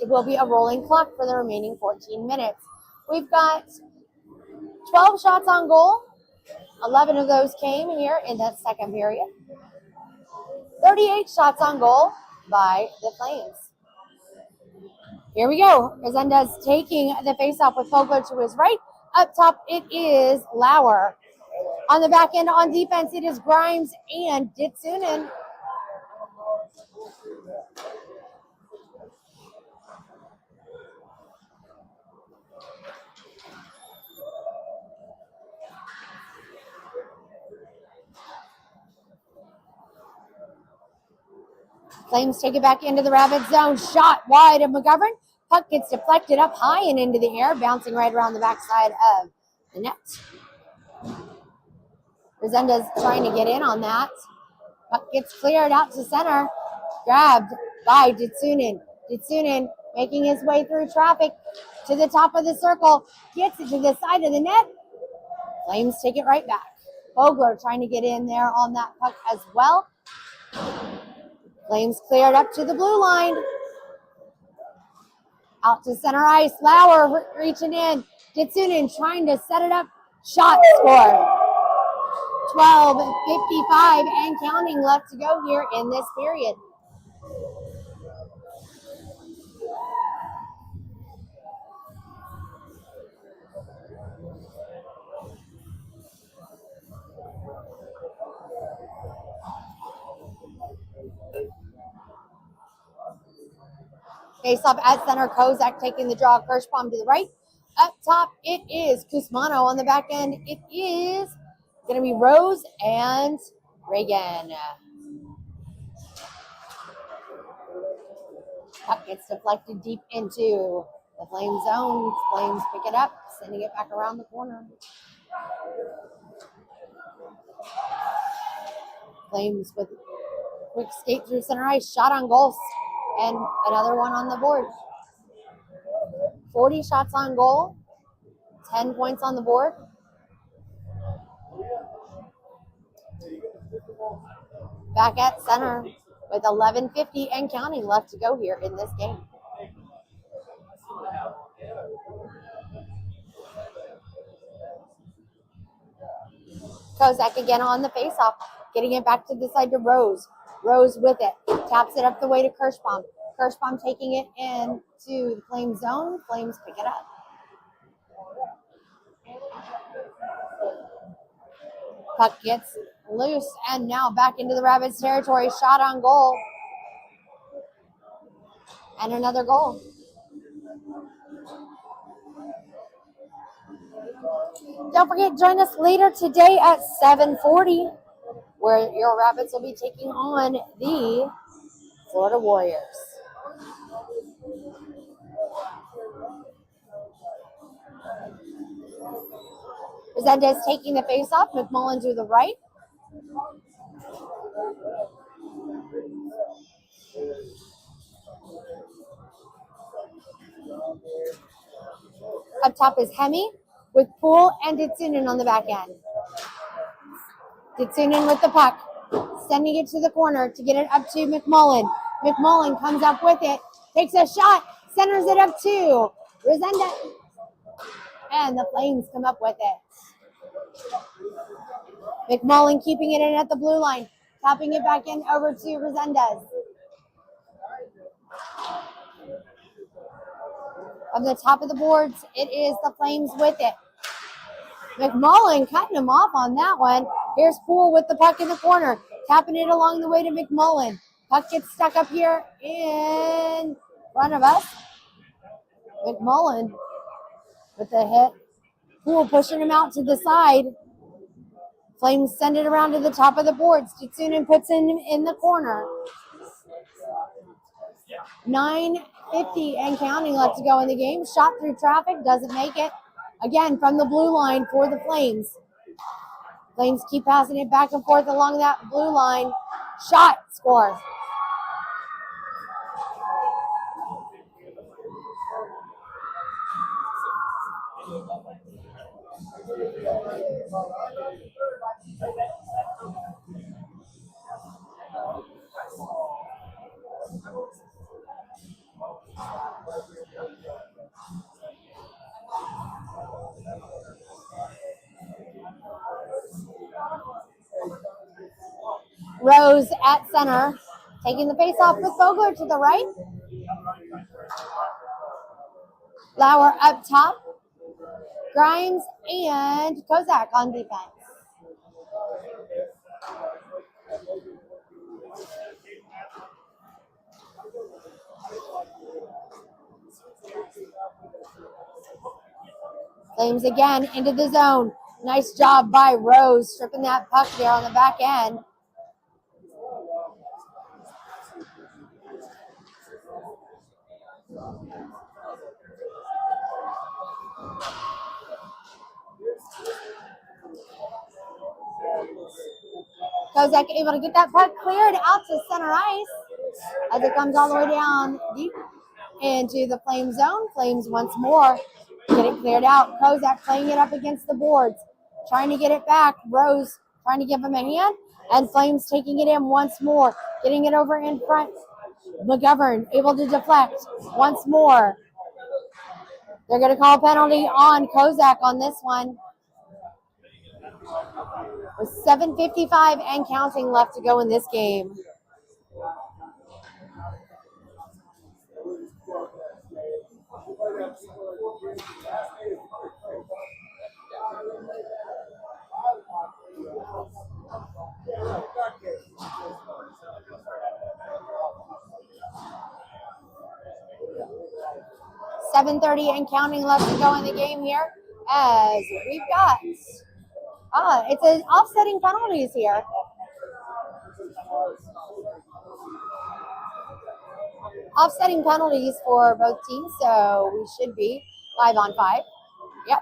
it will be a rolling clock for the remaining 14 minutes. We've got 12 shots on goal. 11 of those came here in that second period. 38 shots on goal by the Flames. Here we go. Resendez taking the faceoff with Fogler to his right. Up top, it is Lauer. On the back end, on defense, it is Grimes and Ditsunen. Flames take it back into the Rabbit zone. Shot wide of McGovern. Puck gets deflected up high and into the air, bouncing right around the backside of the net. Resendez trying to get in on that. Puck gets cleared out to center. Grabbed by Ditsunen. Ditsunen making his way through traffic to the top of the circle. Gets it to the side of the net. Flames take it right back. Fogler trying to get in there on that puck as well. Flames cleared up to the blue line. Out to center ice. Lauer reaching in. Ditsunen trying to set it up. Shot score. 12:55 and counting left to go here in this period. Face off at center. Kozak taking the draw. Kirschbaum to the right. Up top, it is Kusmano. On the back end, it is going to be Rose and Reagan. Puck gets deflected deep into the Flame zone. Flames pick it up, sending it back around the corner. Flames with quick skate through center ice. Shot on goal. And another one on the board. 40 shots on goal. 10 points on the board. Back at center with 11:50 and counting left to go here in this game. Kozak again on the faceoff, getting it back to the side to Rose. Rose with it, taps it up the way to Kirschbaum. Kirschbaum taking it into the Flame zone. Flames pick it up. Puck gets loose and now back into the Rabbits territory. Shot on goal. And another goal. Don't forget, join us later today at 7:40, where your Rabbits will be taking on the Florida Warriors. Resendez taking the face off. McMullen to the right. Up top is Hemi with Poole and Ditsunen on the back end. Ditsunen with the puck, sending it to the corner to get it up to McMullen. McMullen comes up with it, takes a shot, centers it up to Resendez. And the Flames come up with it. McMullen keeping it in at the blue line, tapping it back in over to Resendez. From the top of the boards, it is the Flames with it. McMullen cutting him off on that one. Here's Poole with the puck in the corner, tapping it along the way to McMullen. Puck gets stuck up here in front of us. McMullen with the hit. Poole pushing him out to the side. Flames send it around to the top of the boards. Ditsunen puts him in the corner. 9:50 and counting left to go in the game. Shot through traffic, doesn't make it. Again, from the blue line for the Flames. Flames keep passing it back and forth along that blue line. Shot, score. Rose at center, taking the face off with Vogler to the right. Lauer up top. Grimes and Kozak on defense. Flames again into the zone. Nice job by Rose, stripping that puck there on the back end. Kozak able to get that puck cleared out to center ice as it comes all the way down deep into the Flame zone. Flames once more get it cleared out. Kozak playing it up against the boards, trying to get it back. Rose trying to give him a hand, and Flames taking it in once more, getting it over in front. McGovern able to deflect once more. They're going to call a penalty on Kozak on this one. With 7:55 and counting left to go in this game. .730 and counting left to go in the game here, as we've got it's an offsetting penalties here. Offsetting penalties for both teams, so we should be 5-on-5. Yep.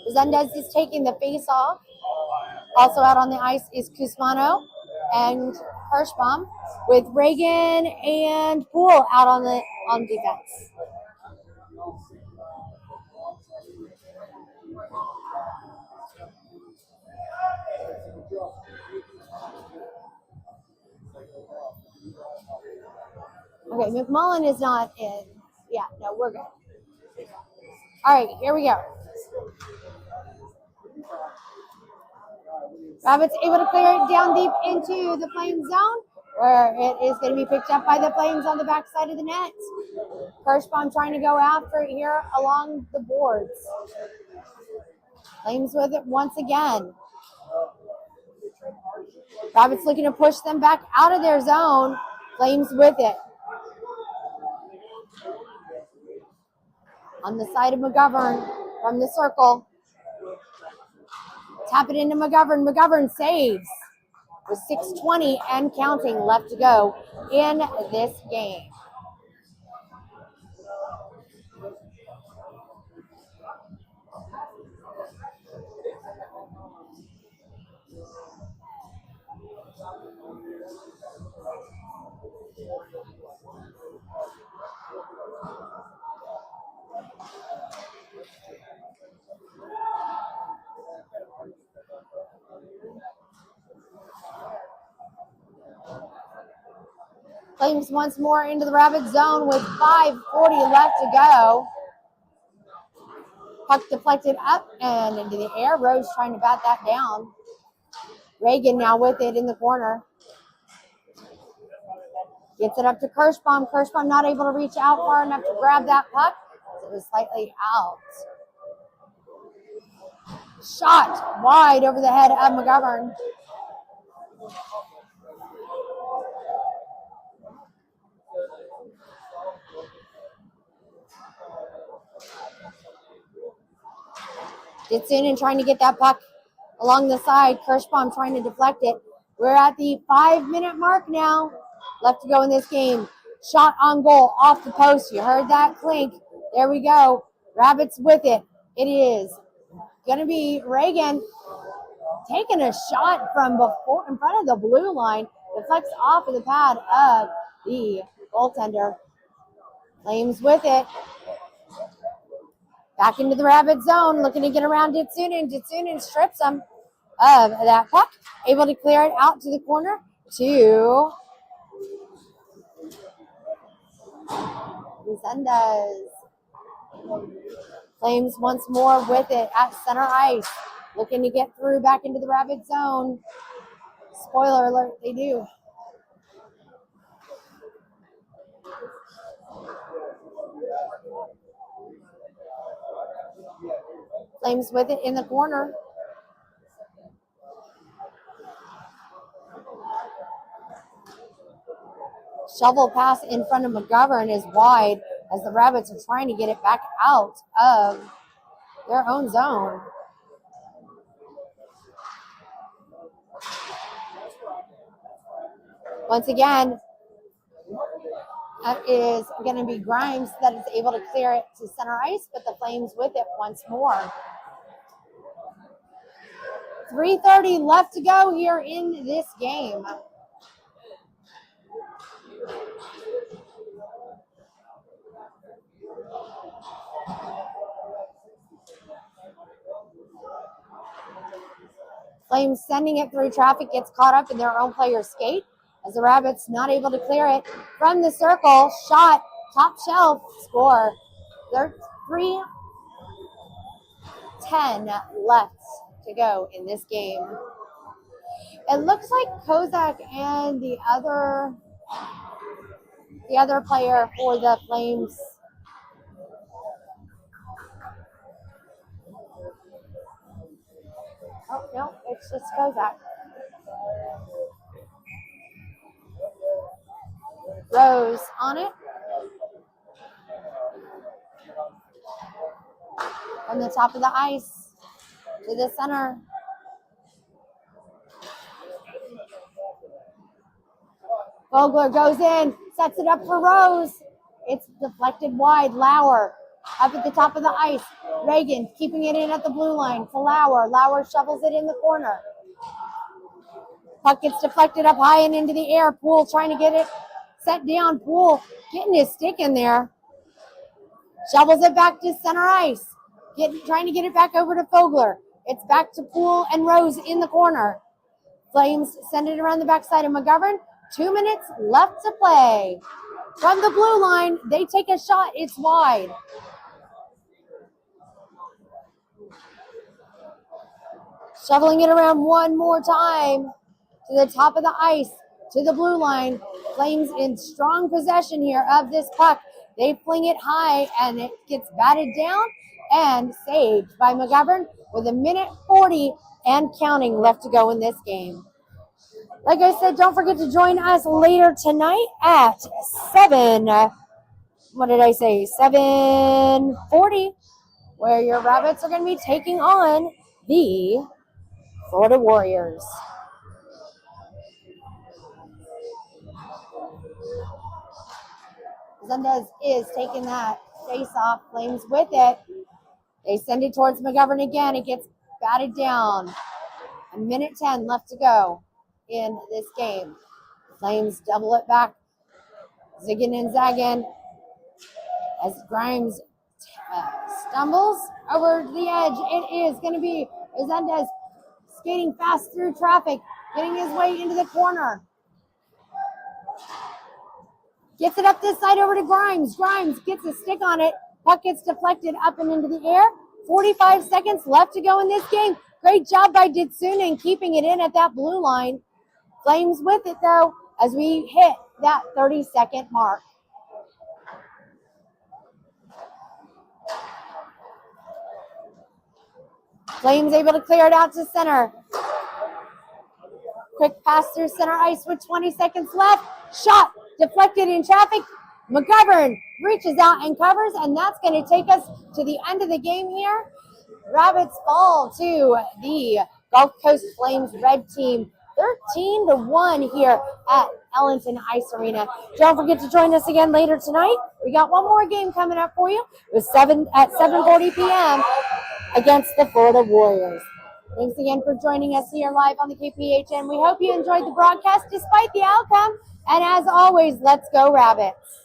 Resendez is taking the face off. Also out on the ice is Cusmano and Hirschbaum, with Reagan and Poole out on defense. Okay, McMullen is not in. Yeah, no, we're good. All right, here we go. Rabbits able to clear it down deep into the Flames zone, where it is going to be picked up by the Flames on the backside of the net. Kirschbaum trying to go after it here along the boards. Flames with it once again. Rabbits looking to push them back out of their zone. Flames with it. On the side of McGovern from the circle. Tap it into McGovern. McGovern saves with 6:20 and counting left to go in this game. Flames once more into the Rabbit zone with 5:40 left to go. Puck deflected up and into the air. Rose trying to bat that down. Reagan now with it in the corner. Gets it up to Kirschbaum. Kirschbaum not able to reach out far enough to grab that puck. It was slightly out. Shot wide over the head of McGovern. Gets in and trying to get that puck along the side. Kirschbaum trying to deflect it. We're at the 5-minute mark now. Left to go in this game. Shot on goal off the post. You heard that clink. There we go. Rabbits with it. It is going to be Reagan taking a shot from before in front of the blue line. Deflects off of the pad of the goaltender. Flames with it. Back into the Rabbit zone, looking to get around Ditsunin. Ditsunin strips him of that puck. Able to clear it out to the corner to Resendez. Flames once more with it at center ice. Looking to get through back into the Rabbit zone. Spoiler alert, they do. Flames with it in the corner. Shovel pass in front of McGovern is wide as the Rabbits are trying to get it back out of their own zone. Once again, that is going to be Grimes that is able to clear it to center ice, but the Flames with it once more. 3:30 left to go here in this game. Flames sending it through traffic, gets caught up in their own player's skate as the Rabbits not able to clear it from the circle. Shot, top shelf, score. 3:10 left to go in this game. It looks like Kozak and the other player for the Flames. Oh, no, it's just Kozak. Rose on it. From the top of the ice to the center. Vogler goes in, sets it up for Rose. It's deflected wide. Lauer up at the top of the ice. Reagan keeping it in at the blue line to Lauer. Lauer shovels it in the corner. Puck gets deflected up high and into the air. Poole trying to get it set down. Poole getting his stick in there. Shovels it back to center ice. Trying to get it back over to Vogler. It's back to Poole and Rose in the corner. Flames send it around the backside of McGovern. 2 minutes left to play. From the blue line, they take a shot. It's wide. Shoveling it around one more time to the top of the ice, to the blue line. Flames in strong possession here of this puck. They fling it high, and it gets batted down and saved by McGovern with 1:40 and counting left to go in this game. Like I said, don't forget to join us later tonight at 7:40, where your Rabbits are going to be taking on the Florida Warriors. Zendez is taking that face-off. Flames with it. They send it towards McGovern again. It gets batted down. 1:10 left to go in this game. Flames double it back. Zigging and zagging as Grimes stumbles over the edge. It is going to be Resendez skating fast through traffic, getting his way into the corner. Gets it up this side over to Grimes. Grimes gets a stick on it. Puck gets deflected up and into the air. 45 seconds left to go in this game. Great job by Ditsunen keeping it in at that blue line. Flames with it, though, as we hit that 30-second mark. Flames able to clear it out to center. Quick pass through center ice with 20 seconds left. Shot deflected in traffic. McGovern reaches out and covers, and that's going to take us to the end of the game here. Rabbits fall to the Gulf Coast Flames red team 13-1 here at Ellington Ice Arena. Don't forget to join us again later tonight. We got one more game coming up for you. It was at 7:40 p.m. against the Florida Warriors. Thanks again for joining us here live on the KPHN. We hope you enjoyed the broadcast despite the outcome. And as always, let's go Rabbits.